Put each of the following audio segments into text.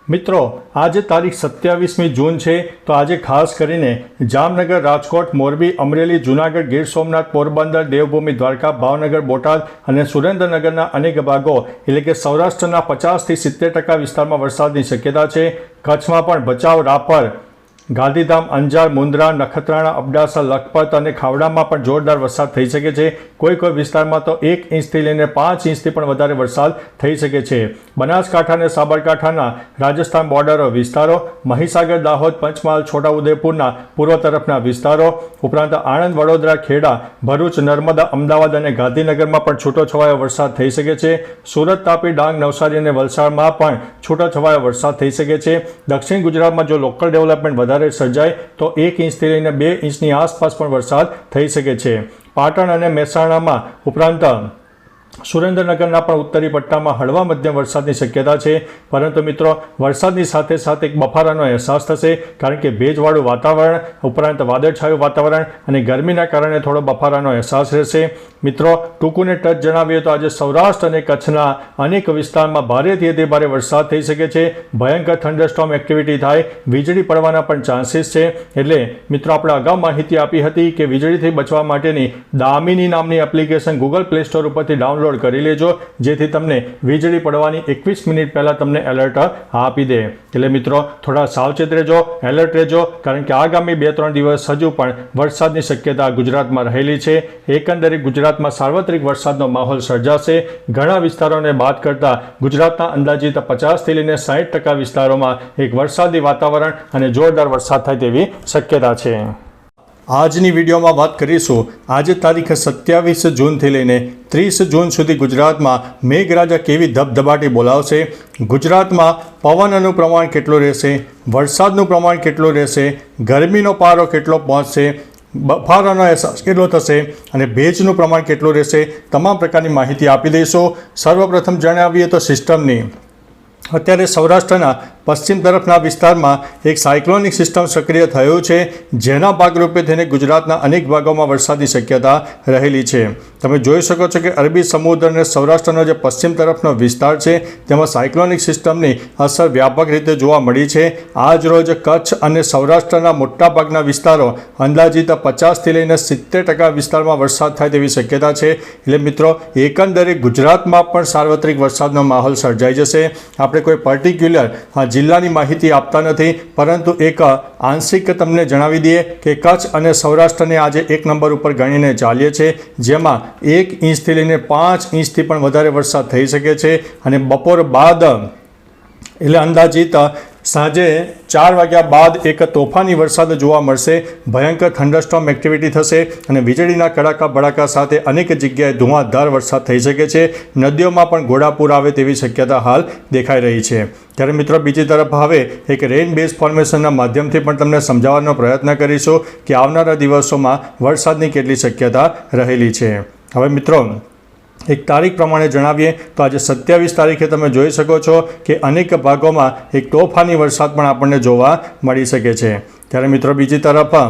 મિત્રો આજે તારીખ 27મી જૂન છે તો આજે ખાસ કરીને જામનગર, રાજકોટ, મોરબી, અમરેલી, જૂનાગઢ, ગીર સોમનાથ, પોરબંદર, દેવભૂમિ, દ્વારકા, ભાવનગર, બોટાદ અને સુરેન્દ્રનગરના અનેક ભાગો એટલે કે સૌરાષ્ટ્રના 50થી 70% વિસ્તારમાં વરસાદની શક્યતા છે। કચ્છમાં પણ ભચાઉ, રાપર, ગાંધીધામ, અંજાર, મુન્દ્રા, નખત્રાણા, અબડાસા, લખપત અને ખાવડામાં પણ જોરદાર વરસાદ થઈ શકે છે। કોઈ કોઈ વિસ્તારમાં તો 1 ઇંચથી લઈને 5 ઇંચથી પણ વધારે વરસાદ થઈ શકે છે। બનાસકાંઠા અને સાબરકાંઠાના રાજસ્થાન બોર્ડર વિસ્તારો, મહીસાગર, દાહોદ, પંચમહાલ, છોટાઉદેપુરના પૂર્વ તરફના વિસ્તારો ઉપરાંત આણંદ, વડોદરા, ખેડા, ભરૂચ, નર્મદા, અમદાવાદ અને ગાંધીનગરમાં પણ છૂટોછવાયો વરસાદ થઈ શકે છે। સુરત, તાપી, ડાંગ, નવસારી અને વલસાડમાં પણ છૂટોછવાયો વરસાદ થઈ શકે છે। દક્ષિણ ગુજરાતમાં જો લોકલ ડેવલપમેન્ટ વધારે સર્જાય તો 1 ઇંચથી લઈને 2 ઇંચની આસપાસ પણ વરસાદ થઈ શકે છે। પાટણ અને મહેસાણામાં ઉપરાંત સુરેન્દ્રનગરના પણ ઉત્તરી પટ્ટામાં હળવા મધ્યમ વરસાદની શક્યતા છે। પરંતુ મિત્રો વરસાદની સાથે સાથે એક બફારાનો અહેસાસ થશે, કારણ કે ભેજવાળું વાતાવરણ ઉપરાંત વાદળછાયું વાતાવરણ અને ગરમીના કારણે થોડો બફારાનો અહેસાસ રહેશે। મિત્રો ટૂંકું ને ટચ જણાવીએ તો આજે સૌરાષ્ટ્ર અને કચ્છના અનેક વિસ્તારમાં ભારેથી અતિ ભારે વરસાદ થઈ શકે છે। ભયંકર થંડરસ્ટોર્મ એક્ટિવિટી થાય, વીજળી પડવાના પણ ચાન્સીસ છે। એટલે મિત્રો આપણે અગાઉ માહિતી આપી હતી કે વીજળીથી બચવા માટેની દામિની નામની એપ્લિકેશન ગૂગલ પ્લે સ્ટોર ઉપરથી ડાઉનલોડ કરી લેજો, જેથી તમને વીજળી પડવાની 21 મિનિટ પહેલાં તમને એલર્ટ આપી દે। એટલે મિત્રો થોડા સાવચેત રહેજો, એલર્ટ રહેજો, કારણ કે આગામી 2-3 દિવસ હજુ પણ વરસાદની શક્યતા ગુજરાતમાં રહેલી છે। એકંદરે ગુજરાતમાં સાર્વત્રિક વરસાદનો માહોલ સર્જાશે। ઘણા વિસ્તારોને બાદ કરતા ગુજરાતના અંદાજિત 50થી લઈને 60% વિસ્તારોમાં એક વરસાદી વાતાવરણ અને જોરદાર વરસાદ થાય તેવી શક્યતા છે। આજની વિડીયોમાં વાત કરીશું આજે તારીખ 27 જૂનથી લઈને 30 જૂન સુધી ગુજરાતમાં મેઘરાજા કેવી ધબધબાટી બોલાવશે, ગુજરાતમાં પવનનું પ્રમાણ કેટલું રહેશે, વરસાદનું પ્રમાણ કેટલું રહેશે, ગરમીનો પારો કેટલો પહોંચશે, બફારાનો અહેસાસ કેટલો થશે અને ભેજનું પ્રમાણ કેટલું રહેશે, તમામ પ્રકારની માહિતી આપી દઈશું। સર્વપ્રથમ જણાવીએ તો સિસ્ટમની અત્યારે સૌરાષ્ટ્રના પશ્ચિમ તરફના વિસ્તારમાં એક સાયક્લોનિક સિસ્ટમ સક્રિય થયું છે, જેના ભાગરૂપે થઈને ગુજરાતના અનેક ભાગોમાં વરસાદની શક્યતા રહેલી છે। તમે જોઈ શકો છો કે અરબી સમુદ્ર અને સૌરાષ્ટ્રનો જે પશ્ચિમ તરફનો વિસ્તાર છે તેમાં સાયક્લોનિક સિસ્ટમની અસર વ્યાપક રીતે જોવા મળી છે। આજ રોજ કચ્છ અને સૌરાષ્ટ્રના મોટાભાગના વિસ્તારો અંદાજિત 50થી લઈને 70% વિસ્તારમાં વરસાદ થાય તેવી શક્યતા છે। એટલે મિત્રો એકંદરે ગુજરાતમાં પણ સાર્વત્રિક વરસાદનો માહોલ સર્જાઈ જશે। આપણે કોઈ પર્ટિક્યુલર જિલ્લાની માહિતી આપતા નથી, પરંતુ એક આંશિક તમને જણાવી દઈએ કે કચ્છ અને સૌરાષ્ટ્રને આજે 1 નંબર ઉપર ગણીને ચાલીએ છીએ, જેમાં 1 ઇંચથી લઈને 5 ઇંચથી પણ વધારે વરસાદ થઈ શકે છે। અને બપોર બાદ એટલે અંદાજિત સાંજે 4 વાગ્યા બાદ એક તોફાની વરસાદ જોવા મળશે, ભયંકર થંડરસ્ટોર્મ એક્ટિવિટી થશે અને વીજળીના કડાકા ભડાકા સાથે અનેક જગ્યાએ ધુઆધાર વરસાદ થઈ શકે છે। નદીઓમાં પણ ઘોડાપૂર આવે તેવી શક્યતા હાલ દેખાઈ રહી છે। ત્યારે મિત્રો બીજી તરફ હવે એક રેઇન બેઝ ફોર્મેશનના માધ્યમથી પણ તમને સમજાવવાનો પ્રયત્ન કરીશું કે આવનારા દિવસોમાં વરસાદની કેટલી શક્યતા રહેલી છે। હવે મિત્રો એક તારીખ પ્રમાણે જણાવીએ તો આજે 27 તારીખે તમે જોઈ શકો છો કે અનેક ભાગોમાં એક તોફાની વરસાદ પણ આપણને જોવા મળી શકે છે। ત્યારે મિત્રો બીજી તરફ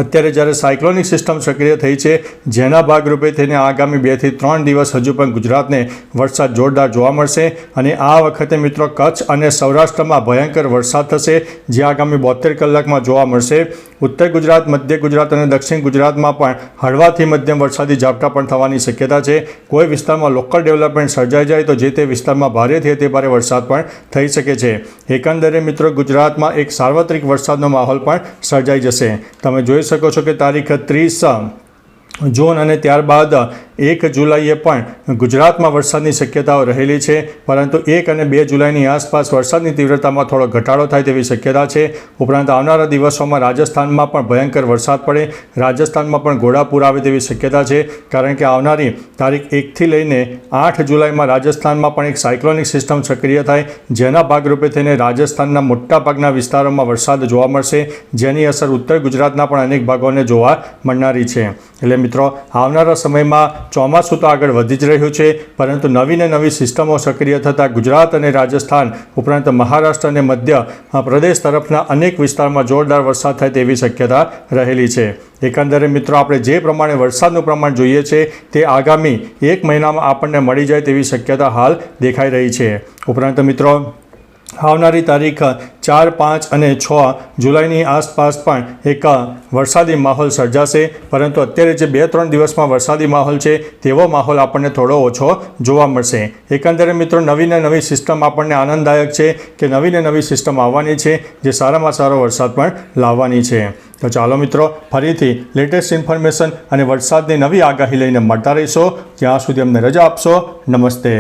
અત્યારે જ્યારે સાયક્લોનિક સિસ્ટમ સક્રિય થઈ છે, જેના ભાગરૂપે થઈને આગામી 2 થી 3 દિવસ હજુ પણ ગુજરાતને વરસાદ જોરદાર જોવા મળશે અને આ વખતે મિત્રો કચ્છ અને સૌરાષ્ટ્રમાં ભયંકર વરસાદ થશે, જે આગામી 72 કલાકમાં જોવા મળશે। ઉત્તર ગુજરાત, મધ્ય ગુજરાત અને દક્ષિણ ગુજરાતમાં પણ હળવાથી મધ્યમ વરસાદી ઝાપટા પણ થવાની શક્યતા છે। કોઈ વિસ્તારમાં લોકલ ડેવલપમેન્ટ સર્જાઈ જાય તો જે તે વિસ્તારમાં ભારેથી અતિ ભારે વરસાદ પણ થઈ શકે છે। એકંદરે મિત્રો ગુજરાતમાં એક સાર્વત્રિક વરસાદનો માહોલ પણ સર્જાઈ જશે। તમે જોઈ શકો છો કે તારીખ 30 જૂન અને ત્યારબાદ 1 જુલાઈએ પણ ગુજરાતમાં વરસાદની શક્યતાઓ રહેલી છે, પરંતુ 1 અને 2 જુલાઈની આસપાસ વરસાદની તીવ્રતામાં થોડો ઘટાડો થાય તેવી શક્યતા છે। ઉપરાંત આવનારા દિવસોમાં રાજસ્થાનમાં પણ ભયંકર વરસાદ પડે, રાજસ્થાનમાં પણ ઘોડાપૂર આવે તેવી શક્યતા છે, કારણ કે આવનારી તારીખ 1થી લઈને 8 જુલાઈમાં રાજસ્થાનમાં પણ એક સાયક્લોનિક સિસ્ટમ સક્રિય થાય, જેના ભાગરૂપે થઈને રાજસ્થાનના મોટાભાગના વિસ્તારોમાં વરસાદ જોવા મળશે, જેની અસર ઉત્તર ગુજરાતના પણ અનેક ભાગોને જોવા મળનારી છે। એટલે મિત્રો આવનારા સમયમાં ચોમાસું તો આગળ વધી જ રહ્યું છે, પરંતુ નવી ને નવી સિસ્ટમો સક્રિય થતાં ગુજરાત અને રાજસ્થાન ઉપરાંત મહારાષ્ટ્ર અને મધ્ય પ્રદેશ તરફના અનેક વિસ્તારમાં જોરદાર વરસાદ થાય તેવી શક્યતા રહેલી છે। એકંદરે મિત્રો આપણે જે પ્રમાણે વરસાદનું પ્રમાણ જોઈએ છે તે આગામી 1 મહિનામાં આપણને મળી જાય તેવી શક્યતા હાલ દેખાઈ રહી છે। ઉપરાંત મિત્રો આવનારી તારીખ 4, 5 અને 6 જુલાઈની આસપાસ પણ એક વરસાદી માહોલ સર્જાશે, પરંતુ અત્યારે જે 2-3 દિવસમાં વરસાદી માહોલ છે તેવો માહોલ આપણને થોડો ઓછો જોવા મળશે. એકંદરે મિત્રો નવી ને નવી સિસ્ટમ આપણને આનંદદાયક છે કે નવી ને નવી સિસ્ટમ આવવાની છે જે સારામાં સારો વરસાદ પણ લાવવાની છે. તો ચાલો મિત્રો ફરીથી લેટેસ્ટ ઇન્ફોર્મેશન અને વરસાદની નવી આગાહી લઈને મળતા રહીશો. ત્યાં સુધી અમને રજા આપશો. નમસ્તે.